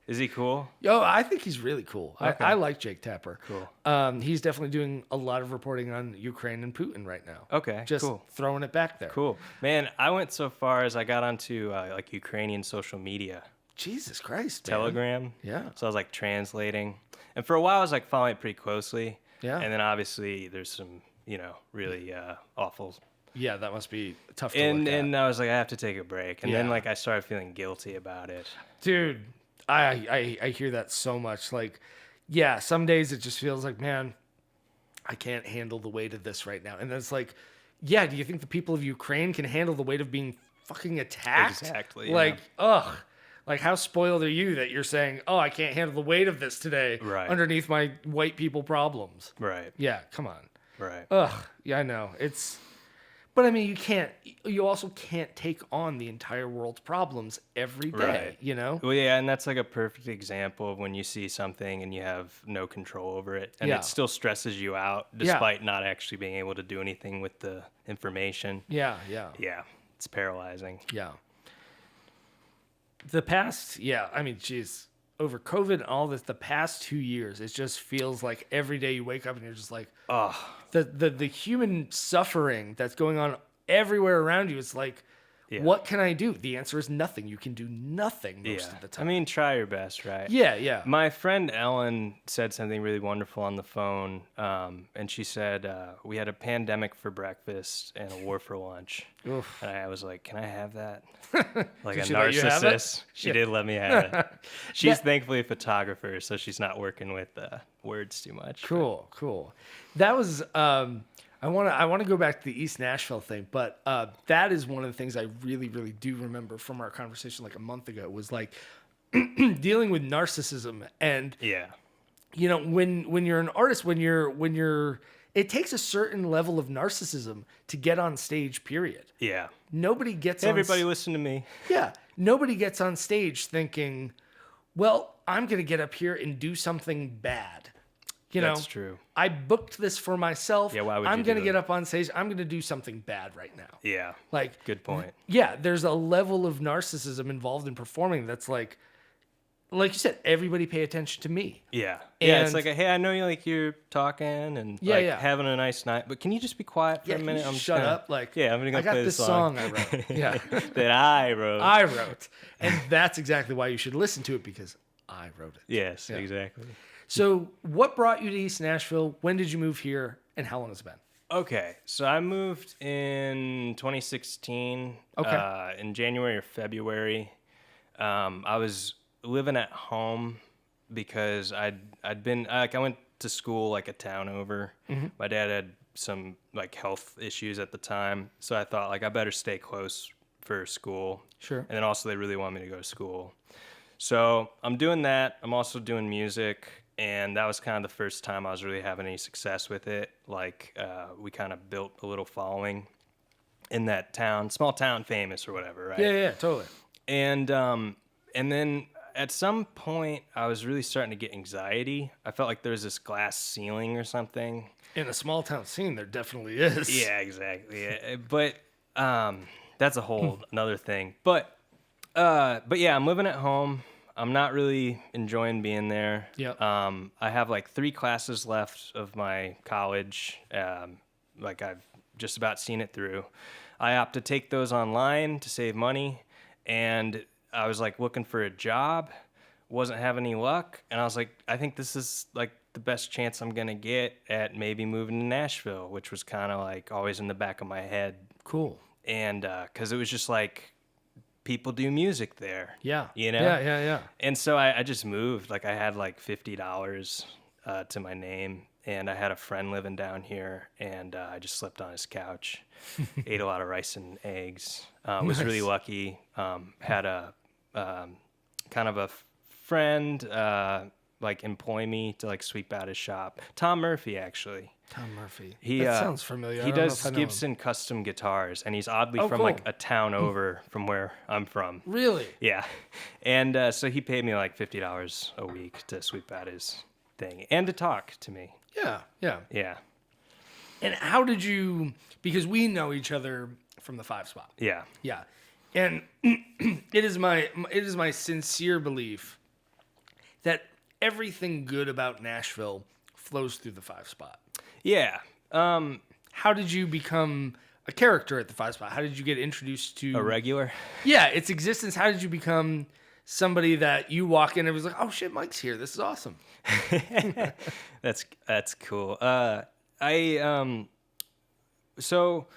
Is he cool? I think he's really cool. Okay. I like Jake Tapper. Cool. He's definitely doing a lot of reporting on Ukraine and Putin right now. Okay, Just throwing it back there. Cool. Man, I went so far as I got onto like Ukrainian social media. Jesus Christ, Telegram. Man. Yeah. So I was like translating. And for a while I was like following it pretty closely. Yeah. And then obviously there's some, really awful Yeah, that must be tough to And look at. and I was like, I have to take a break. And then Yeah. like I started feeling guilty about it. Dude, I hear that so much. Like, yeah, some days it just feels like, man, I can't handle the weight of this right now. And then it's like, yeah, do you think the people of Ukraine can handle the weight of being fucking attacked? Exactly. Like, ugh. Like, how spoiled are you that you're saying, oh, I can't handle the weight of this today Right. underneath my white people problems? Right. Yeah, come on. Right. Ugh. Yeah, I know. But I mean, you also can't take on the entire world's problems every day, Right. you know? Well, yeah, and that's like a perfect example of when you see something and you have no control over it, and Yeah. it still stresses you out despite not actually being able to do anything with the information. Yeah. Yeah, it's paralyzing. Yeah. The past, I mean, geez, over COVID and all this, the past 2 years, it just feels like every day you wake up and you're just like, Oh, the human suffering that's going on everywhere around you. It's like, what can I do? The answer is nothing. You can do nothing most of the time. I mean, try your best, right? Yeah. My friend Ellen said something really wonderful on the phone, and she said, we had a pandemic for breakfast and a war for lunch. Oof. And I was like, can I have that? Like Did a she let you have it? narcissist. She did let me have it. She's thankfully a photographer, so she's not working with words too much. Cool. That was I want to go back to the East Nashville thing, but that is one of the things I really, really do remember from our conversation like a month ago was like dealing with narcissism. And Yeah. you know, when you're an artist, when you're it takes a certain level of narcissism to get on stage, period. Yeah. Nobody gets Everybody listen to me. Yeah. Nobody gets on stage thinking, well, I'm going to get up here and do something bad. You know, That's true. I booked this for myself. Yeah, why would I'm you going to do get that? up on stage. I'm going to do something bad right now. Yeah. Like, Good point. yeah, there's a level of narcissism involved in performing that's like you said, everybody pay attention to me. Yeah. Yeah, it's And- like, hey, I know you're talking and Yeah. having a nice night, but can you just be quiet for Yeah, a can minute? you I'm just shut gonna- up. Like, yeah, I'm gonna go I got play this the song I wrote. Yeah. that I wrote. I wrote. And that's exactly why you should listen to it, because I wrote it. Yes, exactly. So what brought you to East Nashville? When did you move here? And how long has it been? Okay, so I moved in 2016. Okay. In January or February. I was living at home because I'd been I went to school like a town over. Mm-hmm. My dad had some like health issues at the time, so I thought like I better stay close for school. Sure. And then also they really want me to go to school. So I'm doing that. I'm also doing music, and that was kind of the first time I was really having any success with it. Like we kind of built a little following in that town, small town famous or whatever, right? Yeah, totally. And then at some point I was really starting to get anxiety. I felt like there was this glass ceiling or something. In a small town scene, there definitely is. Yeah, exactly. Yeah, but that's a whole another thing. But yeah, I'm living at home. I'm not really enjoying being there. Yep. I have like 3 classes left of my college. Like I've just about seen it through. I opt to take those online to save money, and I was like looking for a job, wasn't having any luck, and I was like, I think this is like the best chance I'm gonna get at maybe moving to Nashville, which was kind of like always in the back of my head. Cool. And because it was just like people do music there. Yeah. You know? Yeah. And so I just moved. Like I had like $50 to my name, and I had a friend living down here, and I just slept on his couch, ate a lot of rice and eggs. Was really lucky. Had a kind of a friend like employ me to like sweep out his shop. Tom Murphy, actually. Tom Murphy. He That sounds familiar. I He don't know does if I know him. Gibson custom guitars, and he's oddly Oh, from cool. like a town over from where I'm from. Really? Yeah, and so he paid me like $50 a week to sweep out his thing and to talk to me. Yeah. Yeah, And how did you? Because we know each other from the 5 spot. yeah, Yeah, and it is my sincere belief that everything good about Nashville flows through the 5 spot. yeah. How did you become a character at the 5 spot? How did you get introduced to A regular. Yeah, its existence? How did you become somebody that you walk in and it was like, oh shit, Mike's here. This is awesome. That's cool. So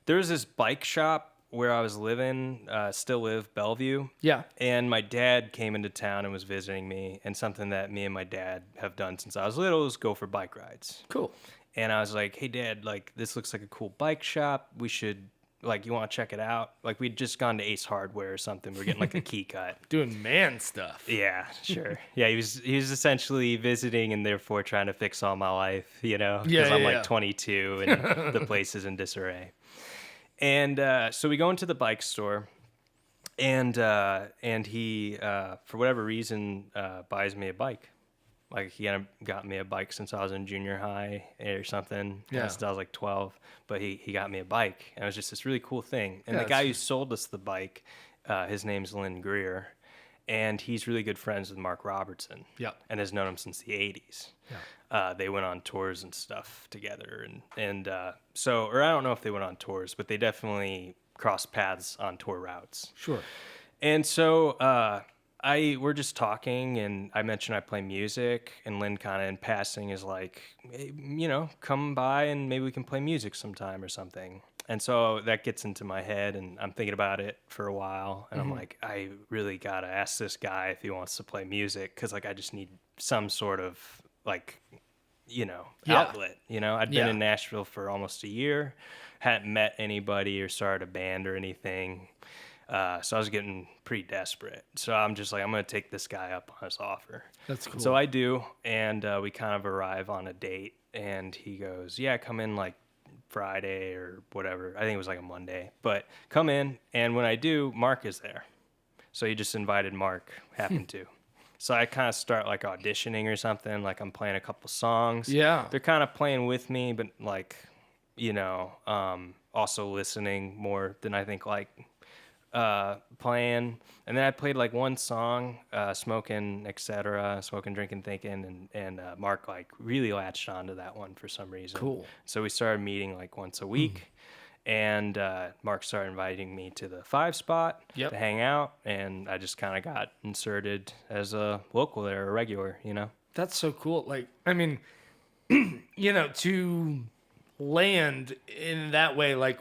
There was this bike shop where I was living, still live, Bellevue. Yeah. And my dad came into town and was visiting me. And something that me and my dad have done since I was little is go for bike rides. Cool. And I was like, hey, Dad, like, this looks like a cool bike shop. We should, like, you want to check it out? Like, we'd just gone to Ace Hardware or something. We're getting, like, a key cut. Doing man stuff. Yeah, sure. Yeah, he was essentially visiting and therefore trying to fix all my life, you know? Because I'm, like, 22 and the place is in disarray. And so we go into the bike store, and he, for whatever reason, buys me a bike. Like, he got me a bike since I was in junior high or something. Yeah. Since I was like 12. But he got me a bike. And it was just this really cool thing. And Yeah, the guy who sold us the bike, his name's Lynn Greer. And he's really good friends with Mark Robertson. Yeah. And has known him since the 80s. Yeah. They went on tours and stuff together. And so, or I don't know if they went on tours, but they definitely crossed paths on tour routes. Sure. And so, we're just talking, and I mentioned I play music, and Lynn kind of in passing is like, hey, you know, come by and maybe we can play music sometime or something. And so that gets into my head, and I'm thinking about it for a while, and I'm like, I really gotta ask this guy if he wants to play music, because like I just need some sort of like, you know, outlet. You know, I'd been in Nashville for almost a year, hadn't met anybody or started a band or anything. So I was getting pretty desperate. So I'm just like, I'm going to take this guy up on his offer. That's cool. So I do, and we kind of arrive on a date, and he goes, yeah, come in like Friday or whatever. I think it was like a Monday. But come in, and when I do, Mark is there. So he just invited Mark, happened to. So I kind of start like auditioning or something, like I'm playing a couple songs. Yeah. They're kind of playing with me, but like, you know, also listening more than I think like playing. And then I played like one song, Smoking, etc., Smoking, Drinking, Thinking, and Mark like really latched onto that one for some reason. Cool. So we started meeting like once a week. And Mark started inviting me to the 5 spot to hang out, and I just kind of got inserted as a local there, a regular, you know? That's so cool. Like, I mean, you know, to land in that way, like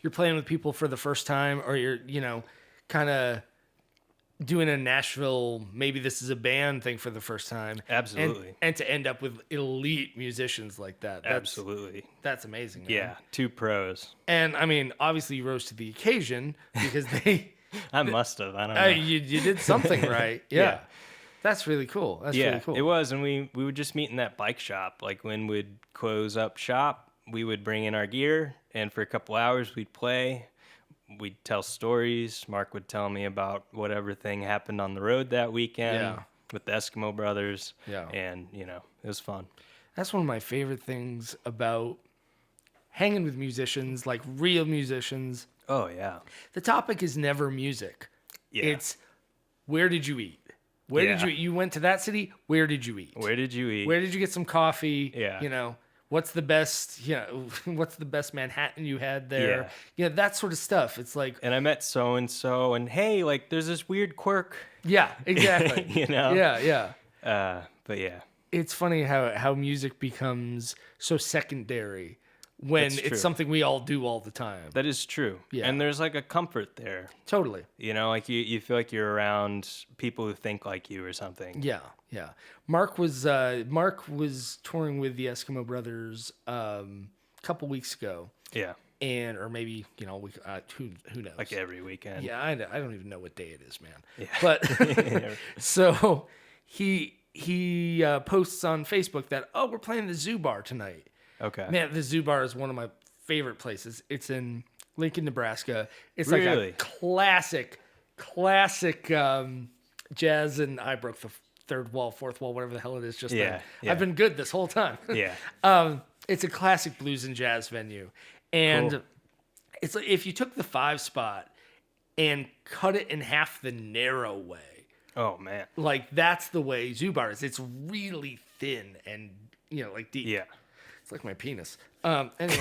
you're playing with people for the first time, or you're, you know, kind of doing a Nashville, maybe this is a band thing for the first time. Absolutely. And to end up with elite musicians like that. Absolutely. That's amazing, man. Yeah, 2 pros. And I mean, obviously you rose to the occasion because they... I must have. I don't know. You did something right. Yeah. That's really cool. That's really cool. It was. And we would just meet in that bike shop. Like when we'd close up shop, we would bring in our gear, and for a couple hours we'd play. We'd tell stories. Mark would tell me about whatever thing happened on the road that weekend with the Eskimo brothers. Yeah. And, you know, it was fun. That's one of my favorite things about hanging with musicians, like real musicians. Oh, yeah. The topic is never music. Yeah. It's where did you eat? Where did you eat? You went to that city? Where did you eat? Where did you eat? Where did you get some coffee? Yeah. You know, what's the best, you know, what's the best Manhattan you had there? Yeah. That sort of stuff. It's like... And I met so-and-so, and hey, like, there's this weird quirk. Yeah, exactly. You know? Yeah. But yeah. It's funny how music becomes so secondary when it's something we all do all the time. That is true. Yeah. And there's like a comfort there. Totally. You know, like you feel like you're around people who think like you or something. Yeah. Mark was touring with the Eskimo Brothers a couple weeks ago. Yeah. And or maybe, you know, who knows? Like every weekend. Yeah, I don't even know what day it is, man. Yeah. But so he posts on Facebook that, oh, we're playing the Zoo Bar tonight. Okay. Man, the Zoo Bar is one of my favorite places. It's in Lincoln, Nebraska. It's really? like a classic jazz, and I broke the third wall, fourth wall, whatever the hell it is. Just then. I've been good this whole time. Yeah. It's a classic blues and jazz venue, and it's like if you took the 5 spot and cut it in half the narrow way. Oh man. Like that's the way Zoo Bar is. It's really thin and, you know, like deep. Yeah. It's like my penis. No Anyway.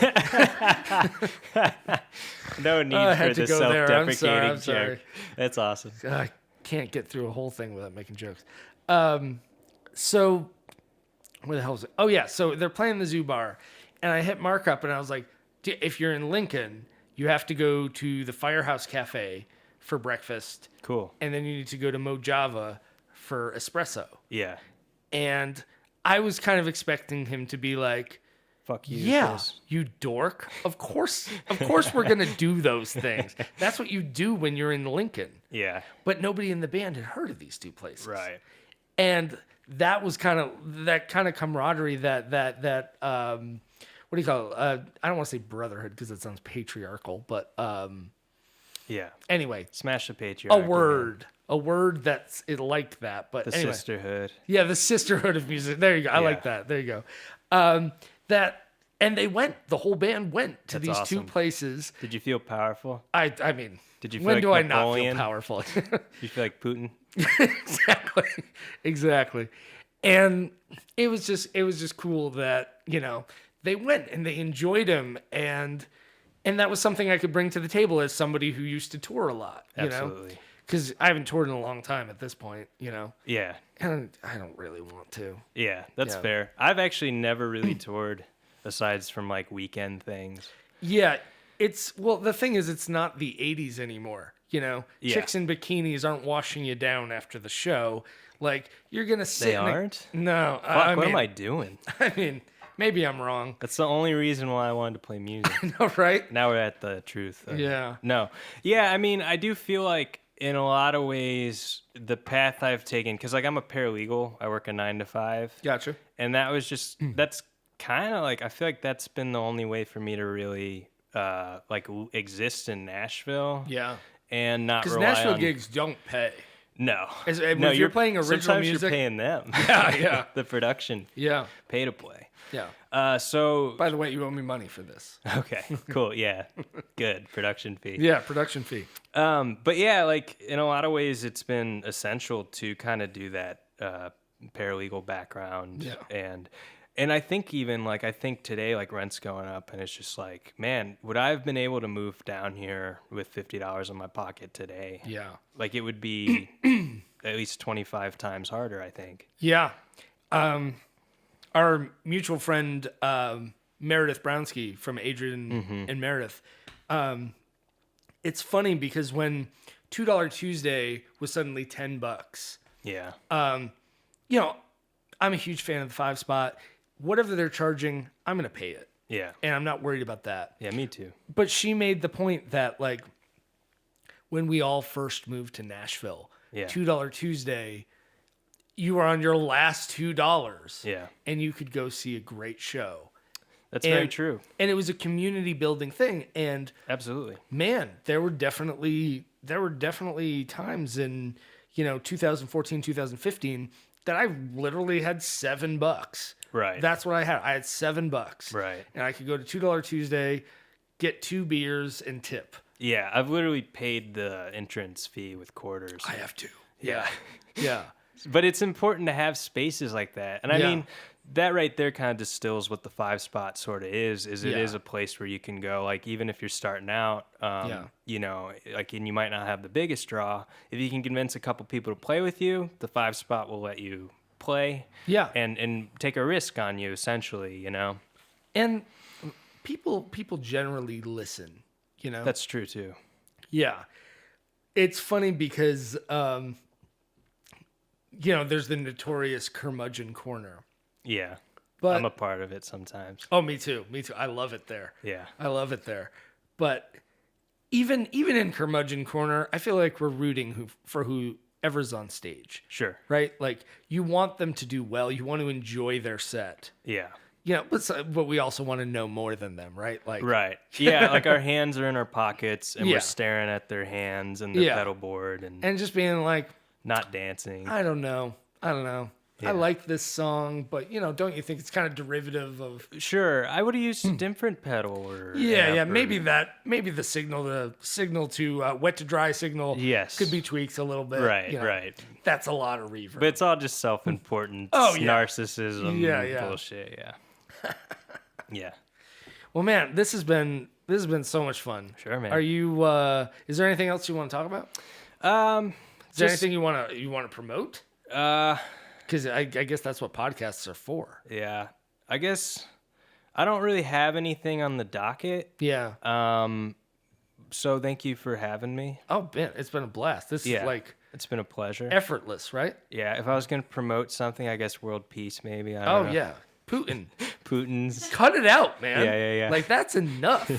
need for the self-deprecating I'm sorry. joke. That's awesome. I can't get through a whole thing without making jokes. So where the hell is it? Oh yeah, so they're playing the Zoo Bar, and I hit Mark up, and I was like, if you're in Lincoln, you have to go to the Firehouse Cafe for breakfast. Cool. And then you need to go to Mojava for espresso. Yeah. And I was kind of expecting him to be like, fuck you. Yeah, Chris. you dork. Of course we're going to do those things. That's what you do when you're in Lincoln. Yeah. But nobody in the band had heard of these two places. Right. And that was kind of camaraderie that what do you call it? I don't want to say brotherhood because it sounds patriarchal, but yeah. Anyway, smash the patriarchy. A word that's like that, but the anyway. sisterhood. Yeah, the sisterhood of music. There you go. I like that. There you go. And the whole band went to these two places. Did you feel powerful? I mean, did you feel when like do Napoleon? I not feel powerful? Did you feel like Putin? Exactly. And it was just cool that, they went and they enjoyed him, and that was something I could bring to the table as somebody who used to tour a lot, Absolutely. Because I haven't toured in a long time at this point, Yeah. And I don't really want to. Yeah, that's fair. I've actually never really toured aside from like weekend things. Yeah, the thing is, it's not the 80s anymore. Chicks in bikinis aren't washing you down after the show. Like, you're going to sit. They aren't? No. Fuck, what am I doing? I mean, maybe I'm wrong. That's the only reason why I wanted to play music. No, right? Now we're at the truth. Yeah. No. Yeah, I mean, I do feel like in a lot of ways, the path I've taken, because like I'm a paralegal, I work a 9 to 5. Gotcha. And that was just, that's kind of like, I feel like that's been the only way for me to really exist in Nashville. Yeah. And not because rely Nashville on... gigs don't pay. No. If you're playing original sometimes music, you're paying them. Yeah. The production. Yeah. Pay to play. Yeah. So. By the way, you owe me money for this. Okay. Cool. Yeah. Good. Production fee. Yeah. Production fee. But yeah, like in a lot of ways, it's been essential to kind of do that paralegal background. Yeah. And I think even like, I think today, like rent's going up and it's just like, man, would I have been able to move down here with $50 in my pocket today? Yeah. Like it would be at least 25 times harder, I think. Yeah. Our mutual friend, Meredith Brownsky from Adrian and Meredith. It's funny because when $2 Tuesday was suddenly $10. Yeah. I'm a huge fan of the 5 spot. Whatever they're charging, I'm going to pay it. Yeah. And I'm not worried about that. Yeah, me too. But she made the point that, like, when we all first moved to Nashville, $2 Tuesday, you were on your last $2. Yeah. And you could go see a great show. That's very true. And it was a community building thing. And absolutely, man, there were definitely times in, 2014, 2015 that I literally had $7. Right. That's what I had. I had $7. Right. And I could go to $2 Tuesday, get 2 beers and tip. Yeah. I've literally paid the entrance fee with quarters. I have to. Yeah. Yeah. But it's important to have spaces like that. And I mean, that right there kind of distills what the 5 spot sort of is it is a place where you can go, like, even if you're starting out, like, and you might not have the biggest draw, if you can convince a couple people to play with you, the 5 spot will let you play and take a risk on you, essentially, And people generally listen, That's true too. Yeah. It's funny because, there's the notorious curmudgeon corner. Yeah. But I'm a part of it sometimes. Oh, me too. I love it there. Yeah. I love it there. But even in curmudgeon corner, I feel like we're rooting for whoever's on stage. Sure. Right? Like, you want them to do well. You want to enjoy their set. Yeah. But we also want to know more than them, right? Like, right. Yeah, like our hands are in our pockets and we're staring at their hands and their pedal board and just being like, not dancing. I don't know. Yeah. I like this song, but don't you think it's kind of derivative of? Sure, I would have used a different pedal or maybe the signal to wet to dry signal could be tweaked a little bit. Right. That's a lot of reverb. But it's all just self-importance, narcissism, bullshit. Yeah. Yeah. Well, man, this has been so much fun. Sure, man. Are you? Is there anything else you want to talk about? Is there anything you want to promote? Because I guess that's what podcasts are for. Yeah, I guess I don't really have anything on the docket. Yeah. So thank you for having me. Oh, man, it's been a blast. This is like it's been a pleasure. Effortless, right? Yeah. If I was gonna promote something, I guess world peace, maybe. I don't know. Yeah, Putin's. Cut it out, man. Yeah. Like that's enough.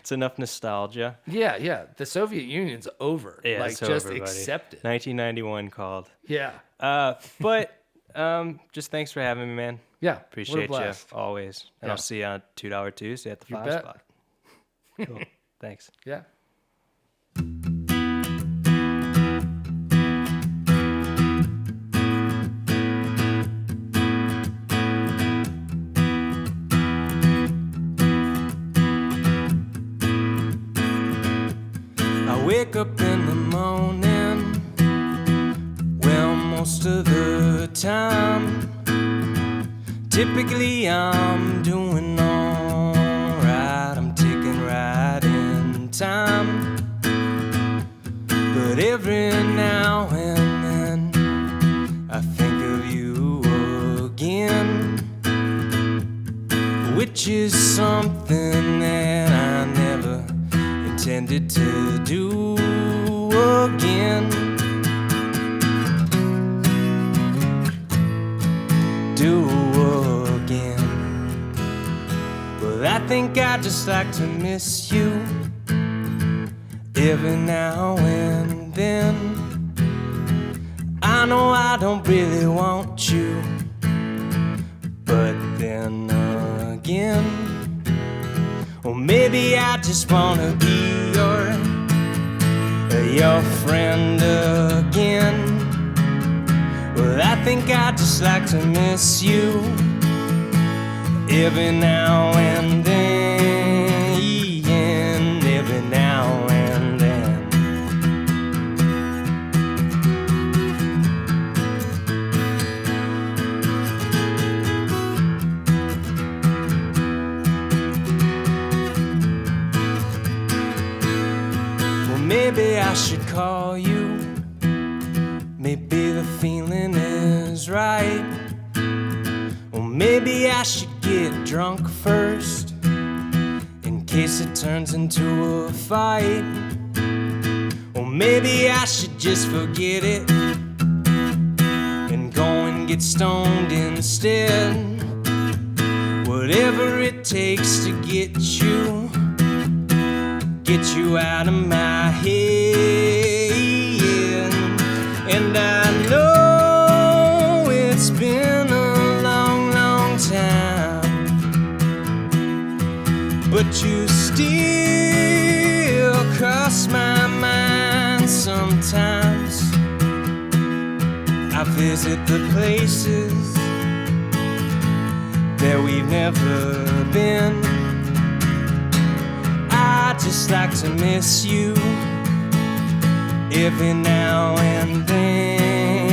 It's enough nostalgia. Yeah. The Soviet Union's over. Yeah, like it's just over, accept it. 1991 called. Yeah. But just thanks for having me, man. Yeah. Appreciate you always. And I'll see you on $2 Tuesday at the 5 spot. Cool. Thanks. Yeah. I wake up in the morning, well, most of the time. Typically I'm doing alright, I'm ticking right in time. But every now and then I think of you again, which is something that I never intended to do again. Well, I think I just like to miss you every now and then. I know I don't really want you, but then again, or maybe I just wanna be your friend again. Well, I think I just like to miss you every now and then, every now and then. Well, maybe I should call you. Maybe the feeling is right. Or maybe I should get drunk first, in case it turns into a fight. Or maybe I should just forget it and go and get stoned instead. Whatever it takes to get you out of my head. And I know it's been a long, long time, but you still cross my mind sometimes. I visit the places that we've never been. I just like to miss you every now and then,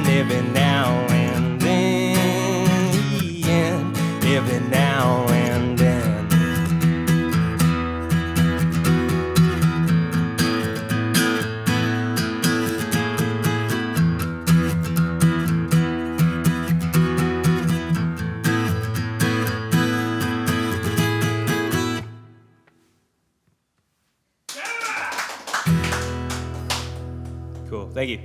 every now and then, every now and then. Cool, thank you.